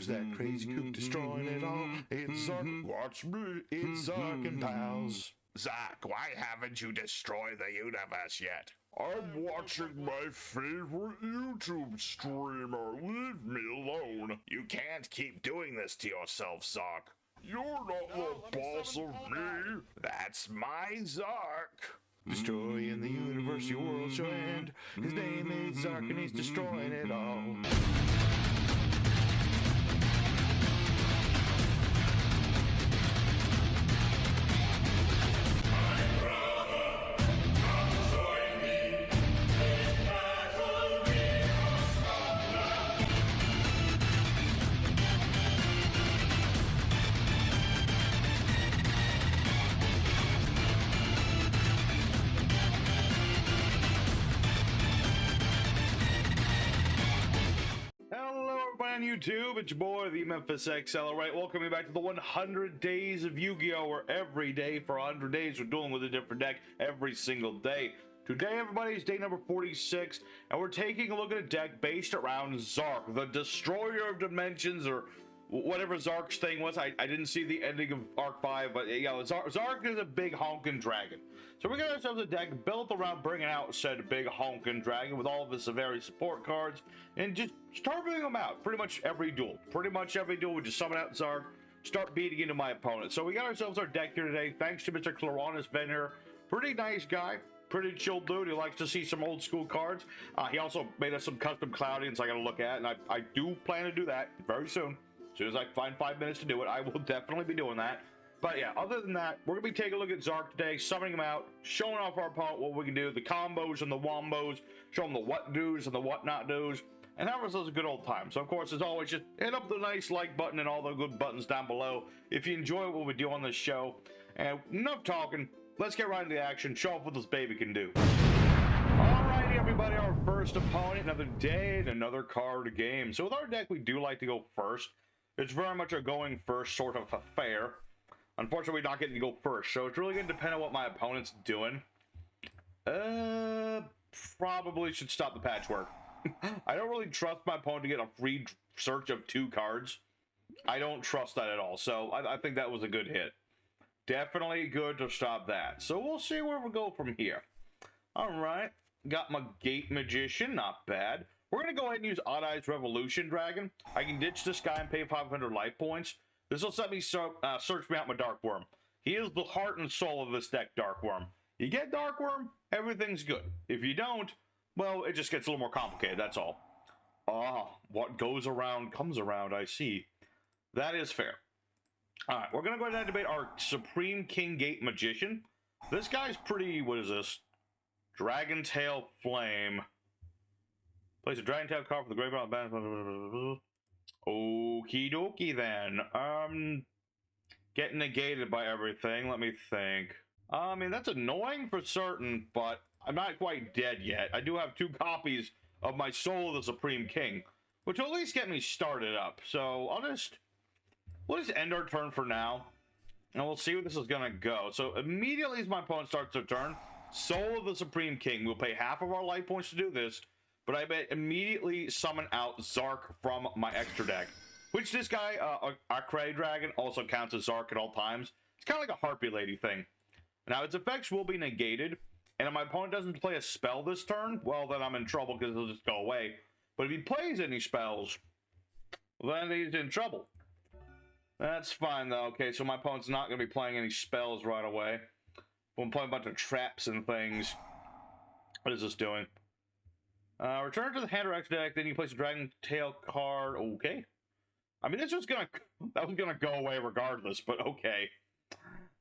Who's that crazy kook destroying it all? It's Zarc, watch me, it's Zarc and pals. Zarc, why haven't you destroyed the universe yet? I'm watching my favorite YouTube streamer. Leave me alone. You can't keep doing this to yourself, Zarc. You're not the boss of me. That's my Zarc. Destroying the universe, your world shall end. His name is Zarc and he's destroying it all. On YouTube, it's your boy, the Ep46. Alright, welcome you back to the 100 Days of Yu-Gi-Oh! Where every day for 100 days we're dealing with a different deck every single day. Today, everybody, is day number 46, and we're taking a look at a deck based around Zarc, the Destroyer of Dimensions, or whatever Zarc's thing was. I didn't see the ending of Arc 5, but you know, Zarc is a big honkin' dragon. So we got ourselves a deck built around bringing out said big honkin' dragon with all of his very support cards and just start bringing them out. Pretty much every duel. We just summon out Zarc, start beating into my opponent. So we got ourselves our deck here today, thanks to Mr. Qliphort Invoked. Pretty nice guy. Pretty chill dude. He likes to see some old school cards. He also made us some custom cloudings I gotta look at, and I do plan to do that very soon. As soon as I find 5 minutes to do it, I will definitely be doing that. But yeah, other than that, we're going to be taking a look at Zarc today, summoning him out, showing off our opponent what we can do, the combos and the wombos, showing them the what do's and the what not do's, and having ourselves a good old time. So of course, as always, just hit up the nice like button and all the good buttons down below if you enjoy what we do on this show. And enough talking, let's get right into the action, show off what this baby can do. Alrighty everybody, our first opponent, another day and another card game. So with our deck, we do like to go first. It's very much a going first sort of affair. Unfortunately, we're not getting to go first, so it's really going to depend on what my opponent's doing. Probably should stop the patchwork. I don't really trust my opponent to get a free search of 2 cards. I don't trust that at all, so I think that was a good hit. Definitely good to stop that. So we'll see where we go from here. Alright, got my Gate Magician, not bad. We're going to go ahead and use Odd Eyes Revolution Dragon. I can ditch this guy and pay 500 life points. This will let me search me out my Dark Worm. He is the heart and soul of this deck, Dark Worm. You get Dark Worm, everything's good. If you don't, well, it just gets a little more complicated, that's all. Ah, what goes around comes around, I see. That is fair. Alright, we're going to go ahead and activate our Supreme King Gate Magician. This guy's pretty, what is this? DragonTail Flame. Place a DragonTail card for the graveyard. Okie dokie then. Getting negated by everything. Let me think. I mean, that's annoying for certain, but I'm not quite dead yet. I do have 2 copies of my Soul of the Supreme King, which will at least get me started up. So we'll just end our turn for now, and we'll see where this is gonna go. So immediately as my opponent starts their turn, Soul of the Supreme King. We'll pay half of our life points to do this. But I immediately summon out Zarc from my extra deck. Which this guy, our Cray Dragon, also counts as Zarc at all times. It's kind of like a Harpy Lady thing. Now, its effects will be negated. And if my opponent doesn't play a spell this turn, well, then I'm in trouble because it'll just go away. But if he plays any spells, then he's in trouble. That's fine, though. Okay, so my opponent's not going to be playing any spells right away. I'm playing a bunch of traps and things. What is this doing? Return to the hand or extra deck, then you place a DragonTail card. Okay. I mean, that was gonna go away regardless, but okay.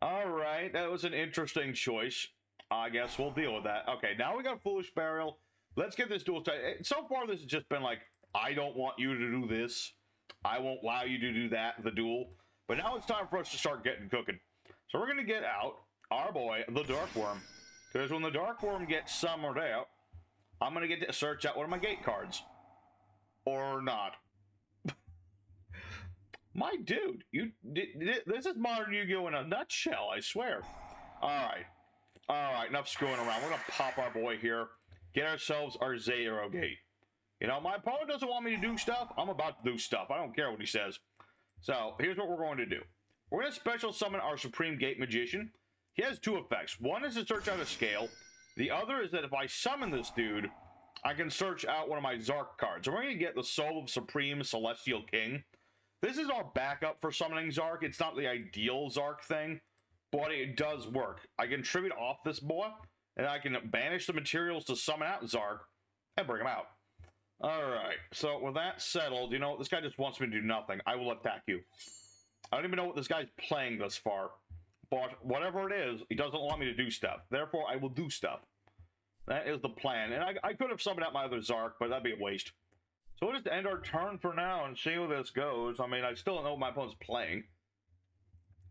Alright, that was an interesting choice. I guess we'll deal with that. Okay, now we got Foolish Burial. Let's get this duel started. So far, this has just been like, I don't want you to do this. I won't allow you to do that, the duel. But now it's time for us to start getting cooking. So we're gonna get out our boy, the Dark Worm. Because when the Dark Worm gets summoned out, I'm going to get to search out one of my gate cards. Or not. My dude, this is modern Yu-Gi-Oh! In a nutshell, I swear. Alright. Alright, enough screwing around. We're going to pop our boy here. Get ourselves our 0 gate. You know, my opponent doesn't want me to do stuff. I'm about to do stuff. I don't care what he says. So, here's what we're going to do. We're going to special summon our Supreme Gate Magician. He has two effects. One is to search out a scale. The other is that if I summon this dude, I can search out one of my Zarc cards. And we're going to get the Soul of Supreme Celestial King. This is our backup for summoning Zarc. It's not the ideal Zarc thing, but it does work. I can tribute off this boy, and I can banish the materials to summon out Zarc and bring him out. Alright, so with that settled, you know, this guy just wants me to do nothing. I will attack you. I don't even know what this guy's playing thus far. But whatever it is, he doesn't want me to do stuff. Therefore, I will do stuff. That is the plan. And I could have summoned out my other Zarc, but that'd be a waste. So we'll just end our turn for now and see how this goes. I mean, I still don't know what my opponent's playing.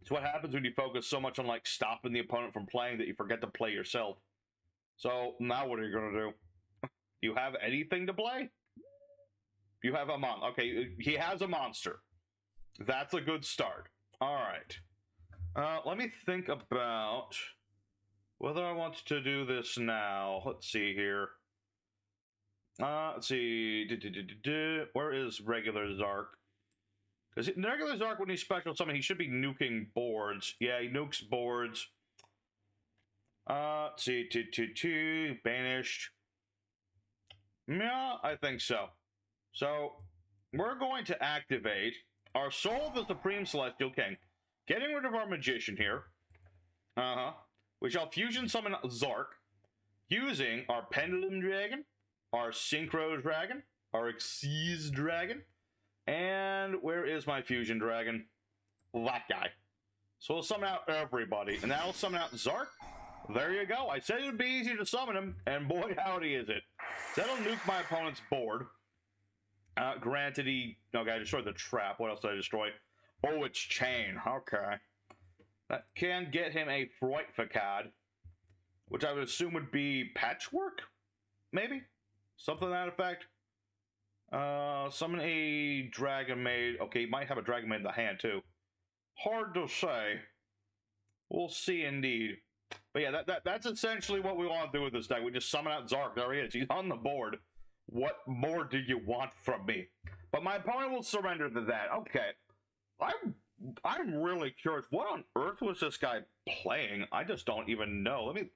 It's what happens when you focus so much on, like, stopping the opponent from playing that you forget to play yourself. So, now what are you going to do? Do you have anything to play? You have a monster. Okay, he has a monster. That's a good start. Alright. Let me think about whether I want to do this now. Let's see here. Let's see. Where is regular Zarc? Because regular Zarc, when he's special summon, he should be nuking boards. Yeah, he nukes boards. Let's see. Banished. Yeah, I think so. So, we're going to activate our Soul of the Supreme Celestial King. Getting rid of our Magician here. We shall fusion summon Zarc using our Pendulum Dragon, our Synchro Dragon, our Xyz Dragon, and where is my Fusion Dragon? That guy. So we'll summon out everybody, and that'll summon out Zarc. There you go. I said it would be easy to summon him, and boy howdy is it. That'll nuke my opponent's board. Granted, okay, I destroyed the trap. What else did I destroy? Oh, it's chain. Okay. That can get him a Frightful, which I would assume would be Patchwork? Maybe? Something to that effect. Summon a Dragon Maid. Okay, he might have a Dragon Maid in the hand, too. Hard to say. We'll see, indeed. But yeah, that's essentially what we want to do with this deck. We just summon out Zarc. There he is. He's on the board. What more do you want from me? But my opponent will surrender to that. Okay. I'm really curious. What on earth was this guy playing? I just don't even know. Let me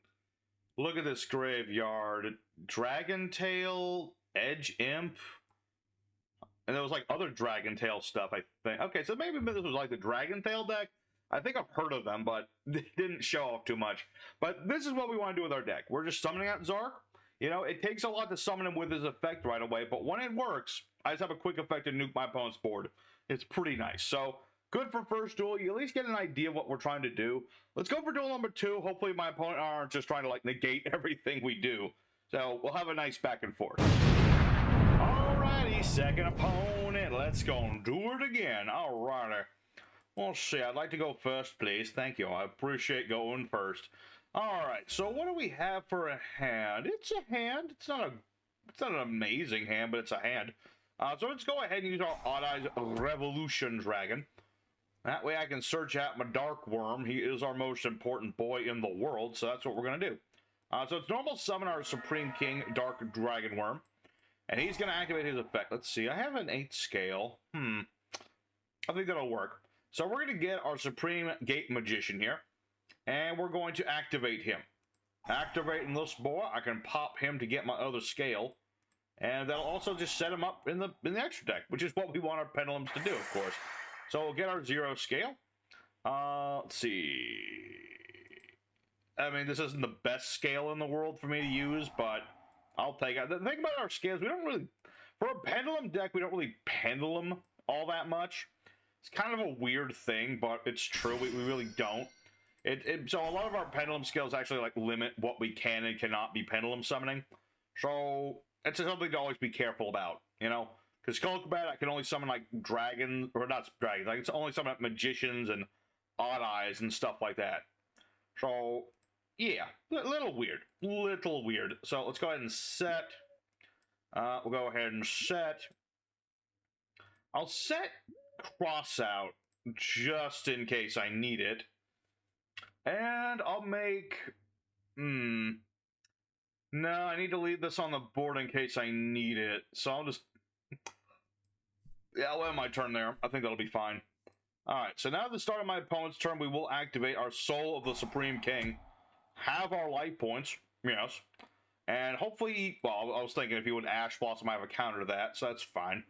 look at this graveyard. DragonTail, Edge Imp. And there was like other DragonTail stuff, I think. Okay, so maybe this was like the DragonTail deck. I think I've heard of them, but they didn't show off too much. But this is what we want to do with our deck. We're just summoning out Zarc. You know, it takes a lot to summon him with his effect right away, but when it works, I just have a quick effect to nuke my opponent's board. It's pretty nice. So, good for first duel. You at least get an idea of what we're trying to do. Let's go for duel number 2. Hopefully my opponent aren't just trying to, like, negate everything we do. So, we'll have a nice back and forth. Alrighty, second opponent. Let's go and do it again. Alrighty. We'll see. I'd like to go first, please. Thank you. I appreciate going first. Alright, so what do we have for a hand? It's a hand. It's not an amazing hand, but it's a hand. So let's go ahead and use our Odd Eyes Revolution Dragon. That way I can search out my Dark Worm. He is our most important boy in the world, so that's what we're going to do. So it's normal summon our Supreme King, Dark Dragon Worm. And he's going to activate his effect. Let's see, I have an 8 scale. I think that'll work. So we're going to get our Supreme Gate Magician here. And we're going to activate him. Activating this boy, I can pop him to get my other scale. And that'll also just set him up in the extra deck, which is what we want our pendulums to do, of course. So we'll get our 0 scale. Let's see. I mean, this isn't the best scale in the world for me to use, but I'll take it. The thing about our scales, we don't really... For a pendulum deck, we don't really pendulum all that much. It's kind of a weird thing, but it's true. We really don't. So a lot of our pendulum skills actually like limit what we can and cannot be pendulum summoning. So it's something to always be careful about, you know? Because Qliphort, I can only summon like dragons, or not dragons, I can only summon magicians and odd eyes and stuff like that. So yeah, little weird. So let's go ahead and set. We'll go ahead and set. I'll set Cross out just in case I need it. And I'll make... No, I need to leave this on the board in case I need it. So I'll just... Yeah, I'll end my turn there. I think that'll be fine. Alright, so now at the start of my opponent's turn, we will activate our Soul of the Supreme King. Have our life points. Yes. And hopefully... Well, I was thinking if he would Ash Blossom, I have a counter to that, so that's fine.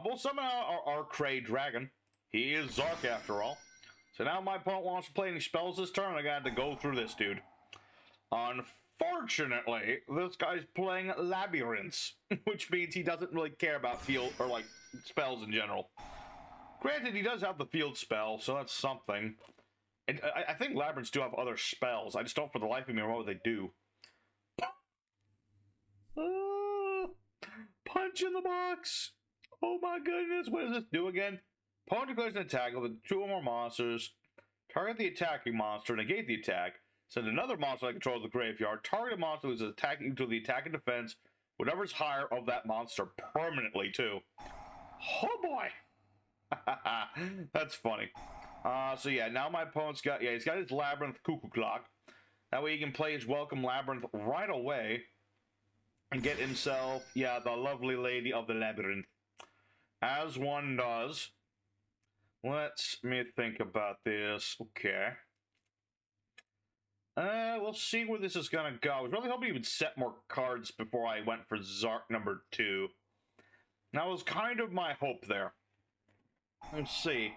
We'll summon out our Cray Dragon. He is Zarc after all. So now my opponent wants to play any spells this turn, I got to go through this dude. Unfortunately, this guy's playing Labrynth, which means he doesn't really care about field or like spells in general. Granted, he does have the field spell, so that's something. And I think Labrynths do have other spells. I just don't for the life of me remember what they do. Punch in the box! Oh my goodness, what does this do again? Opponent declares an attack with 2 or more monsters. Target the attacking monster, negate the attack. Send another monster that controls the graveyard. Target a monster who's attacking to the attack and defense. Whatever's higher of that monster permanently, too. Oh boy! That's funny. So yeah, now my opponent's got... Yeah, he's got his Labrynth Cuckoo Clock. That way he can play his Welcome Labrynth right away. And get himself, yeah, the lovely lady of the Labyrinth. As one does. Let me think about this. Okay. We'll see where this is gonna go. I was really hoping he would set more cards before I went for Zarc number 2. That was kind of my hope there. Let's see.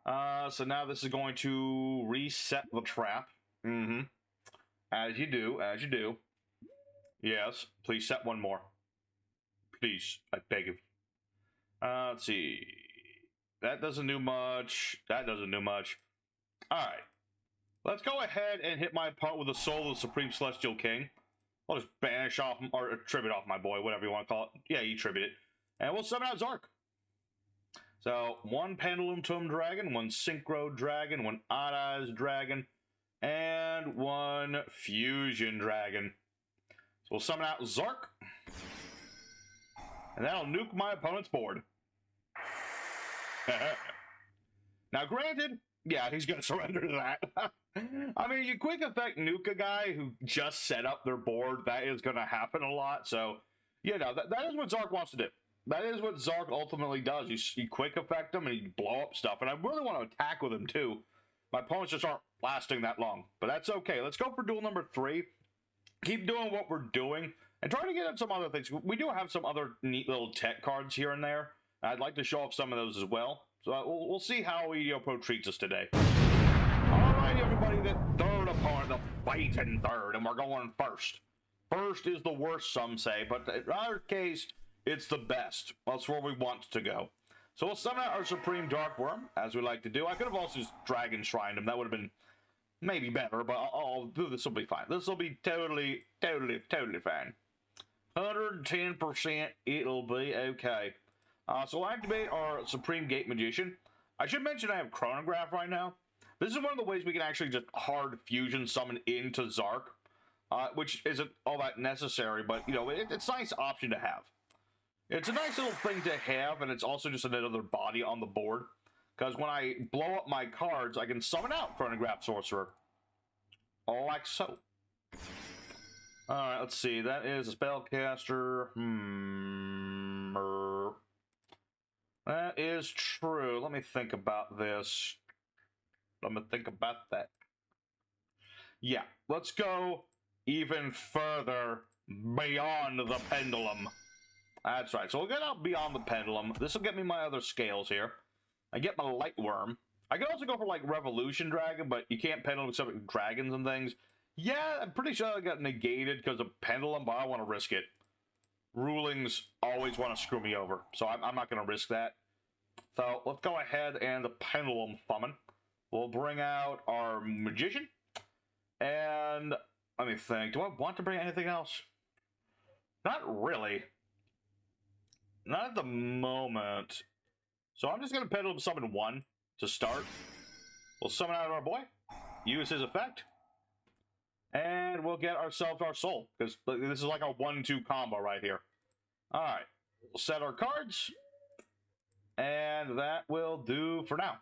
So now this is going to reset the trap. As you do, as you do. Yes, please set one more. Please, I beg of you. Let's see. That doesn't do much. That doesn't do much. Alright. Let's go ahead and hit my opponent with the Soul of the Supreme Celestial King. I'll just banish off, or tribute off my boy, whatever you want to call it. Yeah, you tribute it. And we'll summon out Zarc. So, 1 Pendulum Tomb Dragon, 1 Synchro Dragon, 1 Odd-Eyes Dragon, and 1 Fusion Dragon. So we'll summon out Zarc. And that'll nuke my opponent's board. Now, granted, yeah, he's going to surrender to that. I mean, you quick effect nuke a guy who just set up their board. That is going to happen a lot. So, you know, that is what Zarc wants to do. That is what Zarc ultimately does. You quick effect him and you blow up stuff. And I really want to attack with him, too. My opponents just aren't lasting that long. But that's okay. Let's go for duel number 3. Keep doing what we're doing. And try to get at some other things. We do have some other neat little tech cards here and there. I'd like to show off some of those as well. So we'll see how Yu-Gi-Oh! Pro treats us today. Alright, everybody, the third opponent, the fighting third, and we're going first. First is the worst, some say, but in our case, it's the best. That's where we want to go. So we'll summon out our Supreme Dark Worm, as we like to do. I could have also just Dragon Shrined him. That would have been maybe better, but I'll do this. Will be fine. This will be totally fine. 110%, it'll be okay. So we'll activate our Supreme Gate Magician. I should mention I have Chronograph right now. This is one of the ways we can actually just hard fusion summon into Zarc, which isn't all that necessary, but, you know, it's a nice option to have. It's a nice little thing to have, and it's also just another body on the board. Because when I blow up my cards, I can summon out Chronograph Sorcerer. Like so. Alright, let's see. That is a spellcaster. That is true. Let me think about this. Let me think about that. Yeah, let's go even further beyond the pendulum. That's right. So we'll get out beyond the pendulum. This will get me my other scales here. I get my light worm. I can also go for like Revolution Dragon, but you can't pendulum except with dragons and things. Yeah, I'm pretty sure I got negated because of pendulum, but I want to risk it. Rulings always want to screw me over, so I'm not going to risk that. So let's go ahead and the pendulum summon. We'll bring out our magician. And let me think. Do I want to bring anything else? Not really. Not at the moment. So I'm just going to pendulum summon 1 to start. We'll summon out our boy. Use his effect. And we'll get ourselves our soul. Because this is like a 1-2 combo right here. Alright. We'll set our cards. And that will do for now.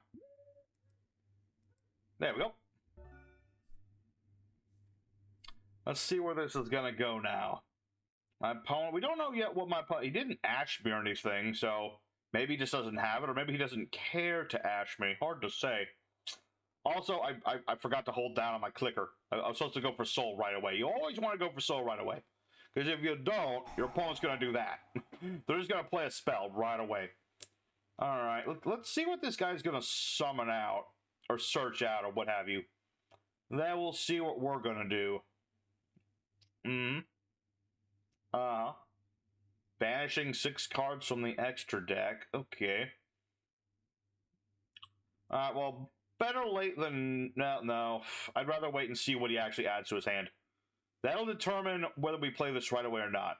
There we go. Let's see where this is gonna go now. My opponent, we don't know yet what my opponent, he didn't ash me or anything, so maybe he just doesn't have it, or maybe he doesn't care to ash me. Hard to say. Also, I forgot to hold down on my clicker. I was supposed to go for soul right away. You always want to go for soul right away. Because if you don't, your opponent's going to do that. They're just going to play a spell right away. Alright, let's see what this guy's going to summon out, or search out, or what have you. Then we'll see what we're going to do. Banishing 6 cards from the extra deck. Okay. Well, better late than... No. I'd rather wait and see what he actually adds to his hand. That'll determine whether we play this right away or not.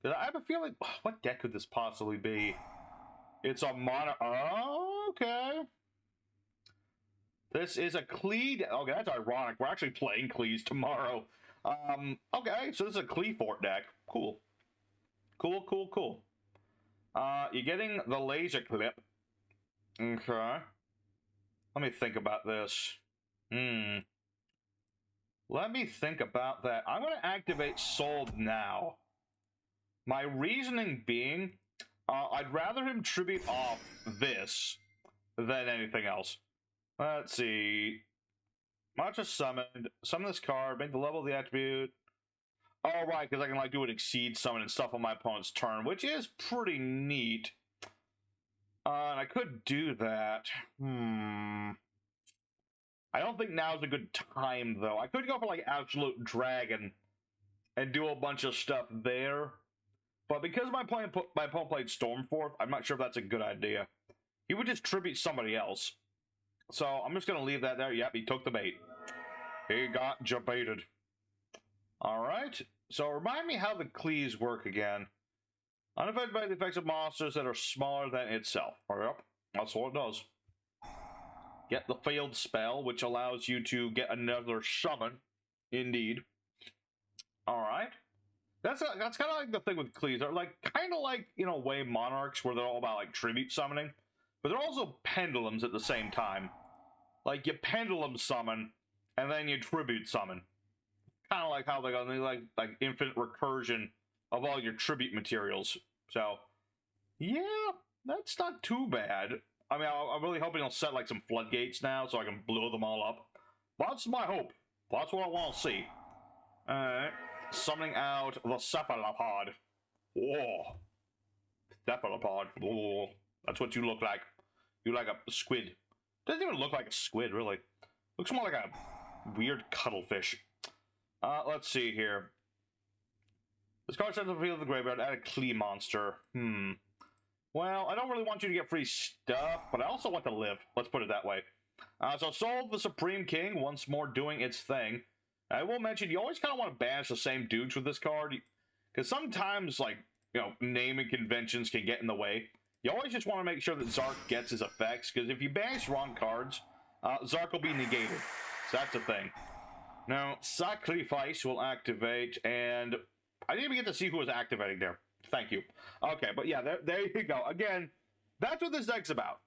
I have a feeling... What deck could this possibly be? It's a mono... Oh, okay. This is a Qliphort... Okay, that's ironic. We're actually playing Qliphort tomorrow. Okay, so this is a Qliphort deck. Cool. Cool. You're getting the laser clip. Okay. Let me think about this. Let me think about that. I'm going to activate Soul now. My reasoning being, I'd rather him tribute off this than anything else. Let's see. Monster summoned. Summon this card. Make the level of the attribute. Oh, right, because I can, like, do an exceed summon and stuff on my opponent's turn, which is pretty neat. And I could do that. I don't think now's a good time, though. I could go for, like, Absolute Dragon and do a bunch of stuff there. But because my opponent played Stormforth, I'm not sure if that's a good idea. He would just tribute somebody else. So I'm just going to leave that there. Yep, he took the bait. He got jebaited. Alright, so remind me how the Qliphs work again. Unaffected by the effects of monsters that are smaller than itself. Yep, that's what it does. Get the failed spell, which allows you to get another summon. Indeed. Alright. That's kind of like the thing with Qliphs. They're like, kind of like, you know, way Monarchs, where they're all about, like, tribute summoning. But they're also pendulums at the same time. Like, you pendulum summon, and then you tribute summon. Kind of like how they go, like infinite recursion of all your tribute materials. So, yeah, that's not too bad. I mean, I'm really hoping he'll set, like, some floodgates now, so I can blow them all up. That's my hope. That's what I want to see. Alright. Summoning out the Cephalopod. Whoa. Cephalopod. Whoa. That's what you look like. You like a squid. Doesn't even look like a squid, really. Looks more like a weird cuttlefish. Let's see here. This card sends the field of the graveyard. Add a Qliphort monster. Well, I don't really want you to get free stuff, but I also want to live. Let's put it that way. So Soul the Supreme King, once more doing its thing. I will mention, you always kind of want to banish the same dudes with this card. Because sometimes, like, you know, naming conventions can get in the way. You always just want to make sure that Zarc gets his effects. Because if you banish wrong cards, Zarc will be negated. So that's the thing. Now, Sacrifice will activate, and I didn't even get to see who was activating there. Thank you. Okay, but yeah, there you go. Again, that's what this deck's about.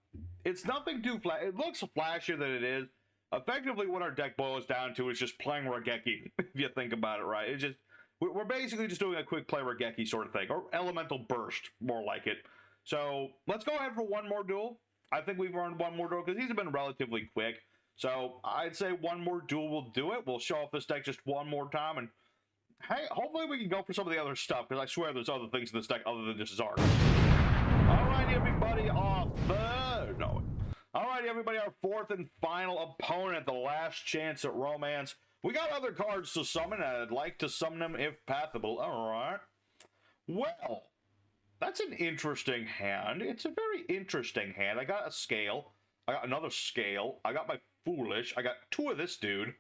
It's nothing too flash. It looks flashier than it is. Effectively, what our deck boils down to is just playing Raigeki, if you think about it, right? It's just, we're basically just doing a quick play Raigeki sort of thing, or Elemental Burst, more like it. So, let's go ahead for one more duel. I think we've earned one more duel, because these have been relatively quick. So, I'd say one more duel will do it. We'll show off this deck just one more time, and hey, hopefully we can go for some of the other stuff, because I swear there's other things in this deck other than just Zarc. Alright, everybody, Alright, everybody, our fourth and final opponent, the last chance at romance. We got other cards to summon, and I'd like to summon them if pathable. Alright. Well, that's an interesting hand. It's a very interesting hand. I got a scale. I got another scale. I got my foolish. I got two of this dude.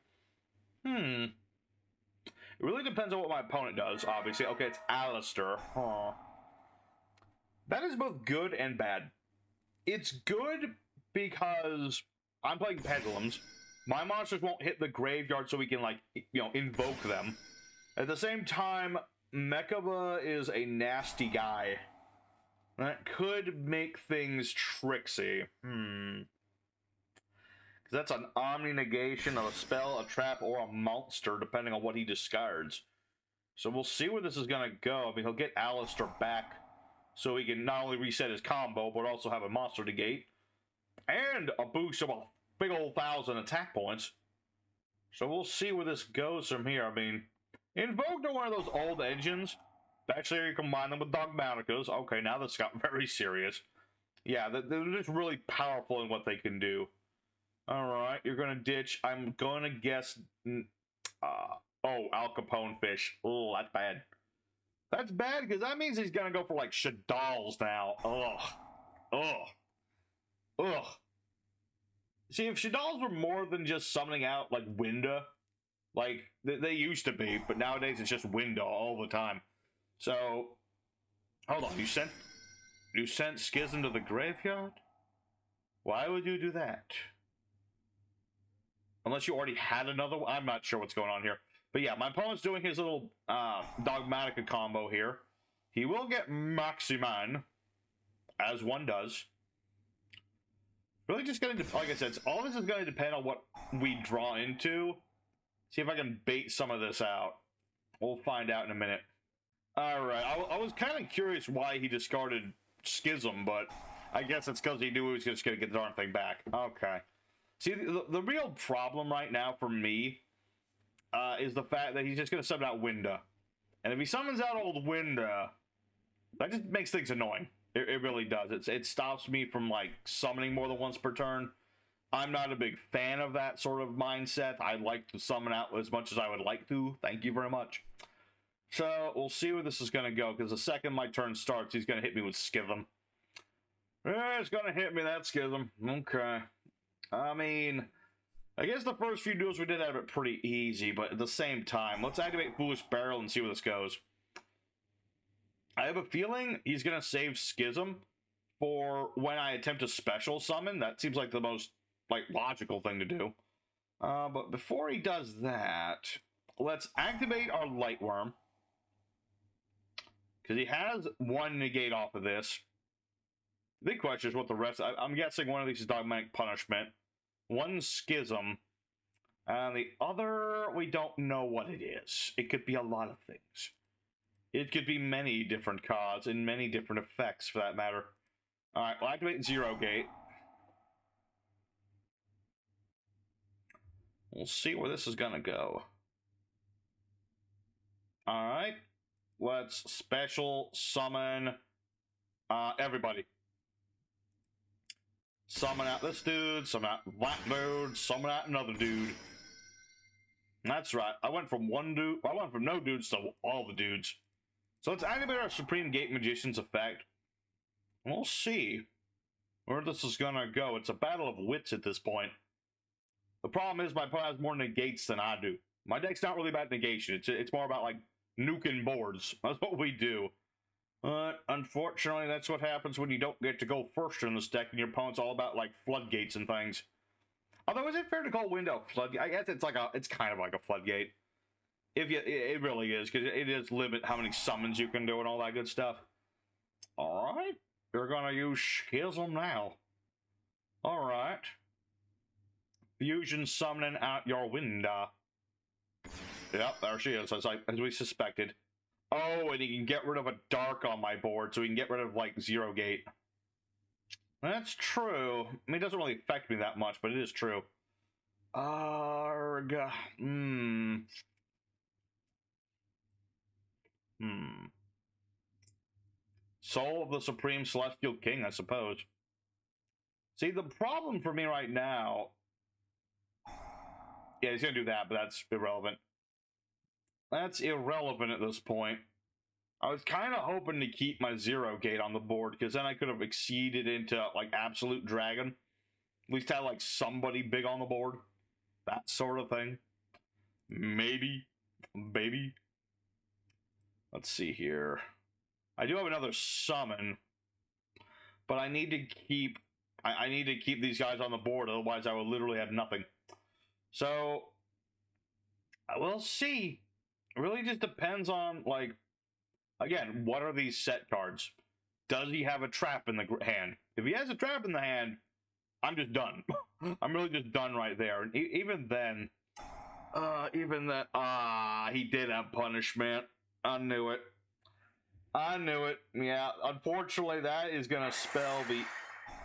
It really depends on what my opponent does, obviously. Okay, it's Alistair. Huh. That is both good and bad. It's good because I'm playing pendulums. My monsters won't hit the graveyard so we can, like, you know, invoke them. At the same time, Mechaba is a nasty guy. That could make things tricksy. Because that's an omni negation of a spell, a trap, or a monster, depending on what he discards. So we'll see where this is going to go. I mean, he'll get Alistair back so he can not only reset his combo, but also have a monster negate. And a boost of a big old 1,000 attack points. So we'll see where this goes from here. I mean, Invoked are one of those old engines. Actually, you combine them with Dogmatikas. Okay, now this got very serious. Yeah, they're just really powerful in what they can do. Alright, you're gonna ditch. I'm gonna guess... oh, Al Capone fish. Oh, that's bad. That's bad, because that means he's gonna go for, like, Shaddolls now. Ugh. Ugh. Ugh. See, if Shaddolls were more than just summoning out, like, Winda, like, they used to be, but nowadays it's just Winda all the time. So, hold on, you sent Schism to the graveyard? Why would you do that? Unless you already had another one. I'm not sure what's going on here. But yeah, my opponent's doing his little Dogmatika combo here. He will get Maximan, as one does. Really just going to, like I said, all this is going to depend on what we draw into. See if I can bait some of this out. We'll find out in a minute. Alright, I was kind of curious why he discarded Schism, but I guess it's because he knew he was just going to get the darn thing back. Okay. See, the real problem right now for me is the fact that he's just going to summon out Winda. And if he summons out old Winda, that just makes things annoying. It really does. It stops me from, like, summoning more than once per turn. I'm not a big fan of that sort of mindset. I like to summon out as much as I would like to. Thank you very much. So, we'll see where this is going to go, because the second my turn starts, he's going to hit me with Schism. It's going to hit me, that Schism. Okay. I mean, I guess the first few duels we did have it pretty easy, but at the same time, let's activate Foolish Barrel and see where this goes. I have a feeling he's going to save Schism for when I attempt to special summon. That seems like the most, like, logical thing to do. But before he does that, let's activate our Lightworm. Because he has one negate off of this. The big question is what the rest... I'm guessing one of these is Dogmatic Punishment. One Schism. And the other, we don't know what it is. It could be a lot of things. It could be many different cards and many different effects, for that matter. Alright, we'll activate Zero Gate. We'll see where this is gonna go. Alright. Let's special summon everybody. Summon out this dude, summon out that dude, summon out another dude. That's right. I went from no dudes to all the dudes. So let's activate our Supreme Gate Magician's effect. We'll see where this is gonna go. It's a battle of wits at this point. The problem is my opponent has more negates than I do. My deck's not really about negation. It's more about, like, nuking boards. That's what we do. But unfortunately, that's what happens when you don't get to go first in this deck and your opponent's all about, like, floodgates and things. Although, is it fair to call Window floodgate? I guess it's kind of like a floodgate. It really is, because it is limit how many summons you can do and all that good stuff. Alright. You're gonna use Schism now. Alright. Fusion summoning out your Winda. Yep, there she is, as we suspected. Oh, and he can get rid of a Dark on my board, so he can get rid of, like, Zero Gate. That's true. I mean, it doesn't really affect me that much, but it is true. Arg. Soul of the Supreme Celestial King, I suppose. See, the problem for me right now... Yeah, he's gonna do that, but that's irrelevant. That's irrelevant at this point. I was kind of hoping to keep my Zero Gate on the board, because then I could have exceeded into, like, Absolute Dragon. At least have, like, somebody big on the board. That sort of thing. Maybe. Maybe. Let's see here. I do have another summon, but I need to keep... I need to keep these guys on the board, otherwise I will literally have nothing. So, we'll see. It really just depends on, like, again, what are these set cards? Does he have a trap in the hand? If he has a trap in the hand, I'm just done. I'm really just done right there. And even then, he did have punishment. I knew it. Yeah, unfortunately, that is going to spell the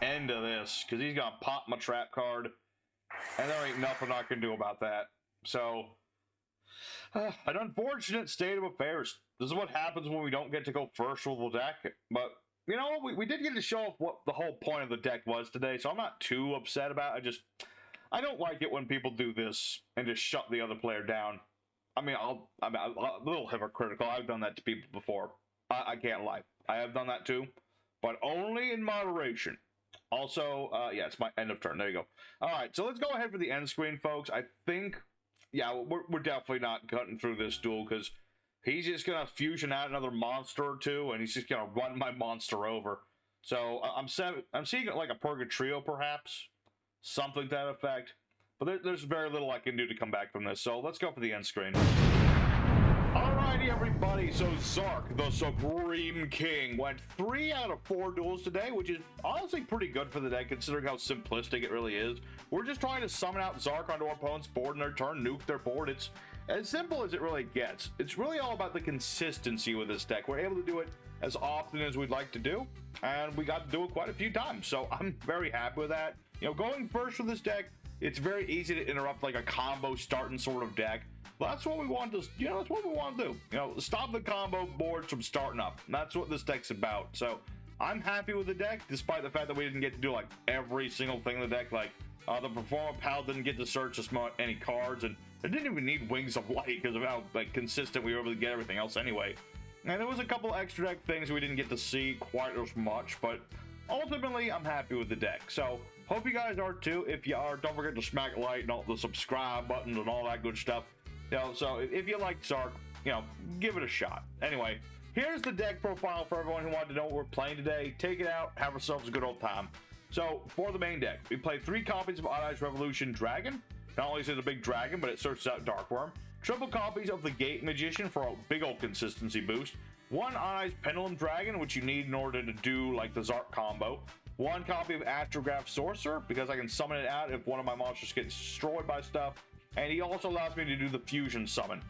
end of this, because he's going to pop my trap card, and there ain't nothing I can do about that. So, an unfortunate state of affairs. This is what happens when we don't get to go first with the deck. But, you know, we did get to show off what the whole point of the deck was today, so I'm not too upset about it. I don't like it when people do this and just shut the other player down. I'm a little hypocritical. I've done that to people before. I can't lie. I have done that too, but only in moderation. Also, yeah, it's my end of turn. There you go. All right, so let's go ahead for the end screen, folks. I think, yeah, we're definitely not cutting through this duel, because he's just going to fusion out another monster or two, and he's just going to run my monster over. So I'm seeing it like a Purgatrio, perhaps. Something to that effect. But there's very little I can do to come back from this, so let's go for the end screen. Alrighty, everybody, so Zarc, the Supreme King, went 3 out of 4 duels today, which is honestly pretty good for the deck, considering how simplistic it really is. We're just trying to summon out Zarc onto our opponent's board in their turn, nuke their board. It's as simple as it really gets. It's really all about the consistency with this deck. We're able to do it as often as we'd like to do, and we got to do it quite a few times, so I'm very happy with that. You know, going first with this deck, it's very easy to interrupt like a combo starting sort of deck. Well, that's what we want to, you know, that's what we want to do. You know, stop the combo boards from starting up. And that's what this deck's about. So I'm happy with the deck, despite the fact that we didn't get to do like every single thing in the deck. Like the Performer Pal didn't get to search to smell any cards, and it didn't even need Wings of Light because of how like consistent we were able to get everything else anyway. And there was a couple extra deck things we didn't get to see quite as much, but ultimately I'm happy with the deck. So hope you guys are too. If you are, don't forget to smack like and all the subscribe buttons and all that good stuff. You know, so if you like Zarc, you know, give it a shot. Anyway, here's the deck profile for everyone who wanted to know what we're playing today. Take it out, have ourselves a good old time. So, for the main deck, we play 3 copies of Odd Eyes Revolution Dragon. Not only is it a big dragon, but it searches out Darkworm. Triple copies of the Gate Magician for a big old consistency boost. 1 Odd Eyes Pendulum Dragon, which you need in order to do like the Zarc combo. 1 copy of Astrograph Sorcerer, because I can summon it out if one of my monsters gets destroyed by stuff. And he also allows me to do the fusion summon.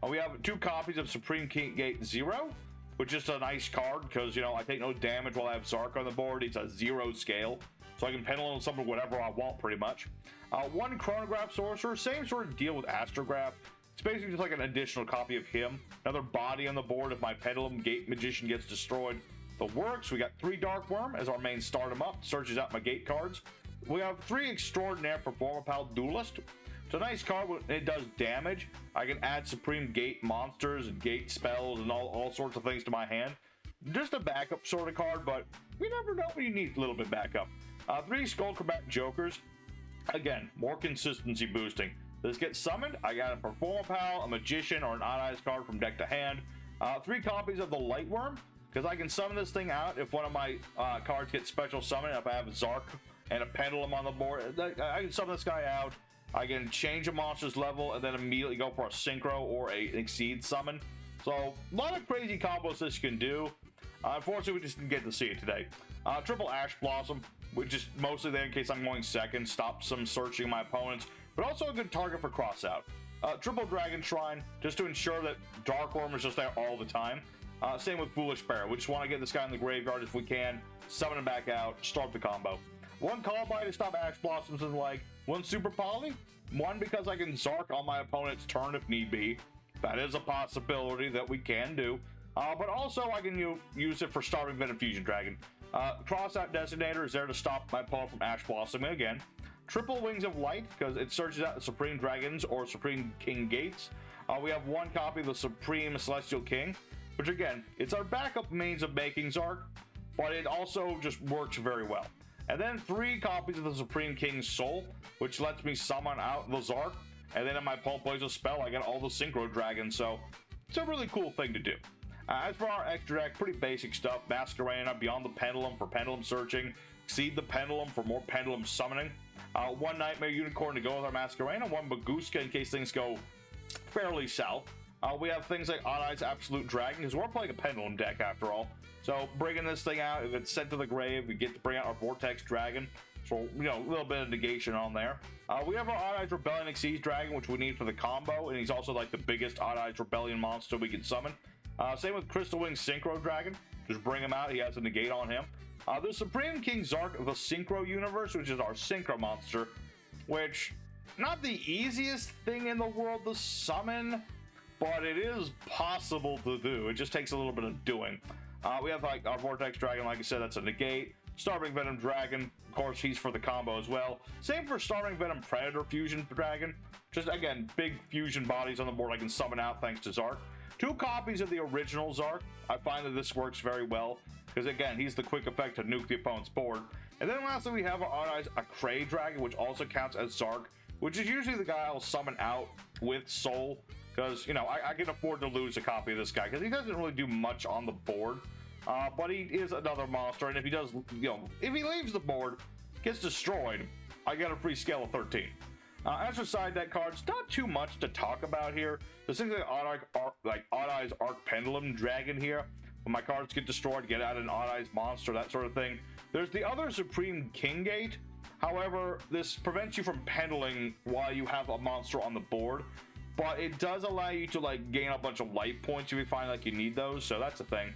We have 2 copies of Supreme King Gate 0, which is a nice card because, you know, I take no damage while I have Zarc on the board. It's a 0 scale, so I can pendulum summon whatever I want pretty much. 1 Chronograph Sorcerer, same sort of deal with Astrograph. It's basically just like an additional copy of him. Another body on the board if my Pendulum Gate Magician gets destroyed. The works, we got 3 Darkworm as our main start 'em up, searches out my gate cards. We have 3 Extraordinaire Performer Pal Duelist. It's a nice card when it does damage. I can add Supreme Gate monsters and gate spells and all sorts of things to my hand. Just a backup sort of card, but we never know when you need a little bit backup. 3 Skullcrabat Jokers. Again, more consistency boosting. This gets summoned. I got a Performer Pal, a Magician, or an Odd Eyes card from deck to hand. 3 copies of the Lightworm, because I can summon this thing out if one of my cards gets special summoned. If I have a Zarc and a Pendulum on the board, I can summon this guy out. I can change a monster's level and then immediately go for a Synchro or an Exceed summon. So, a lot of crazy combos this can do. Unfortunately, we just didn't get to see it today. Triple Ash Blossom, which is mostly there in case I'm going second, stops some searching my opponents, but also a good target for crossout. Triple Dragon Shrine, just to ensure that Darkworm is just there all the time. Same with Foolish Bear. We just want to get this guy in the graveyard if we can, summon him back out, start the combo. 1 Columbine to stop Ash Blossoms and like 1 Super Poly. 1 because I can Zarc on my opponent's turn if need be. That is a possibility that we can do. But also I can use it for starting Venom Fusion Dragon. Crossout Designator is there to stop my opponent from Ash Blossoming again. Triple Wings of Light because it searches out the Supreme Dragons or Supreme King Gates. We have 1 copy of the Supreme Celestial King, which again, it's our backup means of making Zarc, but it also just works very well. And then 3 copies of the Supreme King's Soul, which lets me summon out the Zarc. And then if my opponent plays a spell, I get all the Synchro Dragons. So it's a really cool thing to do. As for our extra deck, pretty basic stuff. Masquerena, Beyond the Pendulum for Pendulum Searching. Exceed the Pendulum for more Pendulum Summoning. 1 Nightmare Unicorn to go with our Masquerena. 1 Baguska in case things go fairly south. We have things like Odd Eyes Absolute Dragon, because we're playing a Pendulum deck after all. So bringing this thing out, if it's sent to the grave, we get to bring out our Vortex Dragon. So, you know, a little bit of negation on there. We have our Odd Eyes Rebellion Exceeds Dragon, which we need for the combo, and he's also like the biggest Odd Eyes Rebellion monster we can summon. Same with Crystal Wing Synchro Dragon. Just bring him out, he has a negate on him. The Supreme King Zarc of the Synchro universe, which is our Synchro monster, which, not the easiest thing in the world to summon, but it is possible to do. It just takes a little bit of doing. We have like our Vortex Dragon, like I said, that's a negate. Starving Venom Dragon, of course, he's for the combo as well. Same for Starving Venom Predator Fusion Dragon. Just, again, big fusion bodies on the board I can summon out thanks to Zarc. 2 copies of the original Zarc. I find that this works very well, because, again, he's the quick effect to nuke the opponent's board. And then lastly, we have our Odd Eyes Acray Dragon, which also counts as Zarc, which is usually the guy I'll summon out with Soul, because, you know, I can afford to lose a copy of this guy, because he doesn't really do much on the board. But he is another monster, and if he does, you know, if he leaves the board, gets destroyed, I get a free scale of 13. As for side deck cards, not too much to talk about here. There's things like Odd Eyes Arc Pendulum Dragon here. When my cards get destroyed, get out an Odd Eyes monster, that sort of thing. There's the other Supreme King Gate. However, this prevents you from pendling while you have a monster on the board. But it does allow you to like gain a bunch of life points if you find like you need those, so that's a thing.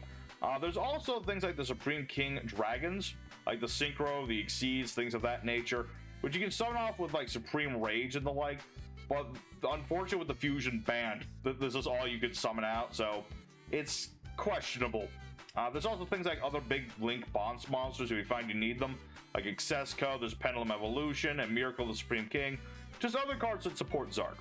There's also things like the Supreme King Dragons, like the Synchro, the Exceeds, things of that nature, which you can summon off with like Supreme Rage and the like, but unfortunately with the Fusion banned, this is all you can summon out, so it's questionable. There's also things like other big Link Bonds monsters if you find you need them, like Excesco, there's Pendulum Evolution, and Miracle the Supreme King, just other cards that support Zarc.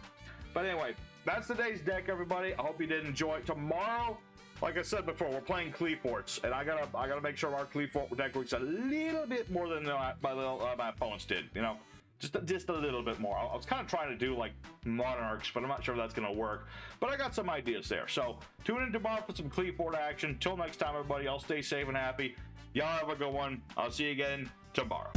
But anyway, that's today's deck, everybody. I hope you did enjoy it. Tomorrow, like I said before, we're playing Qliphorts, and I gotta make sure our Qliphort deck works a little bit more than my opponents did. You know, just a little bit more. I was kind of trying to do like Monarchs, but I'm not sure if that's gonna work. But I got some ideas there. So tune in tomorrow for some Qliphort action. Till next time, everybody. I'll stay safe and happy. Y'all have a good one. I'll see you again tomorrow.